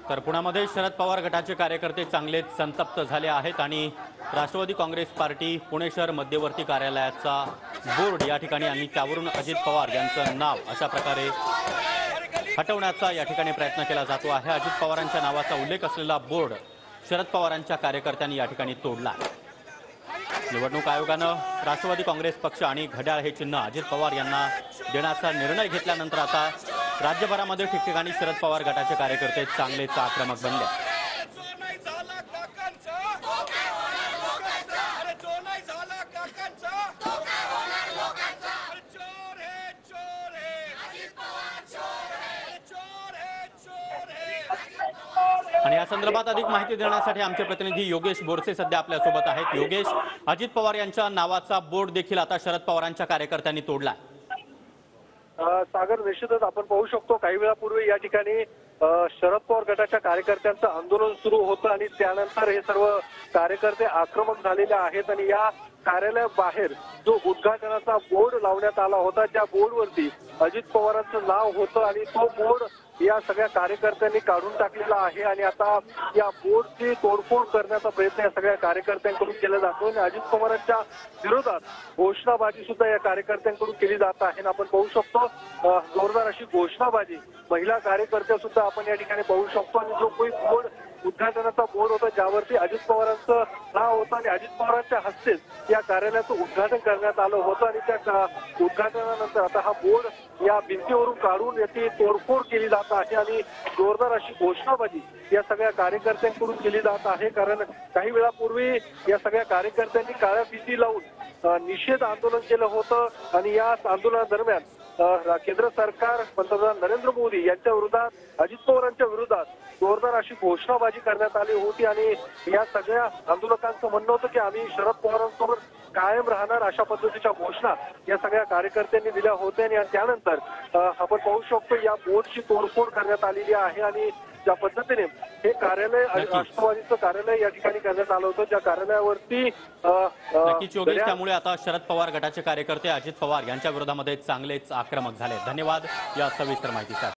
तर पुण्यामध्ये शरद पवार गटाचे कार्यकर्ते चांगलेच संतप्त झाले आहेत आणि राष्ट्रवादी काँग्रेस पार्टी पुणे शहर मध्यवर्ती कार्यालयाचा बोर्ड या ठिकाणी आणि त्यावरून अजित पवार यांचं नाव अशा प्रकारे हटवण्याचा या ठिकाणी प्रयत्न केला जातो आहे। अजित पवारांच्या नावाचा उल्लेख असलेला बोर्ड शरद पवारांच्या कार्यकर्त्यांनी या ठिकाणी तोडला। निवडणूक आयोगानं राष्ट्रवादी काँग्रेस पक्ष आणि घड्याळ हे चिन्ह अजित पवार यांना देण्याचा निर्णय घेतल्यानंतर आता राज्यभरामध्ये ठिकठिकाणी शरद पवार गटाचे कार्यकर्ते चांगलेच आक्रमक बनले। आणि या संदर्भात अधिक माहिती देण्यासाठी आमचे प्रतिनिधी योगेश बोरसे सध्या आपल्या सोबत आहेत। योगेश, अजित पवार यांच्या नावाचा बोर्ड देखील आता शरद पवारांच्या कार्यकर्त्यांनी तोडला। सागर, निश्चितच आपण पाहू शकतो काही वेळापूर्वी या ठिकाणी शरद पवार गटाच्या कार्यकर्त्यांचं आंदोलन सुरू होतं आणि त्यानंतर हे सर्व कार्यकर्ते आक्रमक झालेले आहेत आणि या कार्यालयाबाहेर जो उद्घाटनाचा बोर्ड लावण्यात आला होता त्या बोर्डवरती अजित पवारांचं नाव होतं आणि तो बोर्ड या सगळ्या कार्यकर्त्यांनी काढून टाकलेला आहे आणि आता या बोर्डची तोडफोड करण्याचा प्रयत्न या सगळ्या कार्यकर्त्यांकडून केला जातो आणि अजित पवारांच्या विरोधात घोषणाबाजी सुद्धा या कार्यकर्त्यांकडून केली जात आहे आणि आपण पाहू शकतो जोरदार अशी घोषणाबाजी महिला कार्यकर्त्या सुद्धा आपण या ठिकाणी पाहू शकतो आणि जो कोणी बोर्ड उद्घाटनाचा बोर्ड होता ज्यावरती अजित पवारांचं नाव होतं आणि अजित पवारांच्या हस्तेच या कार्यालयाचं उद्घाटन करण्यात आलं होतं आणि त्या उद्घाटनानंतर आता हा बोर्ड या भिंतीवरून काढून याची तोडफोड केली जात आहे आणि जोरदार अशी घोषणाबाजी या सगळ्या कार्यकर्त्यांकडून केली जात आहे। कारण काही वेळापूर्वी या सगळ्या कार्यकर्त्यांनी काळ्या फिती लावून निषेध आंदोलन केलं होतं आणि या आंदोलनादरम्यान केंद्र सरकार पंतप्रधान नरेंद्र मोदी यांच्या विरोधात अजित पवारांच्या विरोधात जोरदार अशी घोषणाबाजी करण्यात आली होती आणि या सगळ्या आंदोलकांचं म्हणणं होतं की आम्ही शरद पवारांसोबत कायम राहणार अशा पद्धतीच्या घोषणा या सगळ्या कार्यकर्त्यांनी दिल्या होत्या आणि त्यानंतर आपण पाहू शकतो या बोर्डची तोडफोड करण्यात आलेली आहे आणि ज्या पद्धतीने हे कार्यालय राष्ट्रवादीचं कार्यालय या ठिकाणी करण्यात आलं होतं ज्या कार्यालयावरती नक्कीच योगेश, त्यामुळे आता शरद पवार गटाचे कार्यकर्ते अजित पवार यांच्या विरोधामध्ये चांगलेच आक्रमक झाले। धन्यवाद या सविस्तर माहितीसाठी।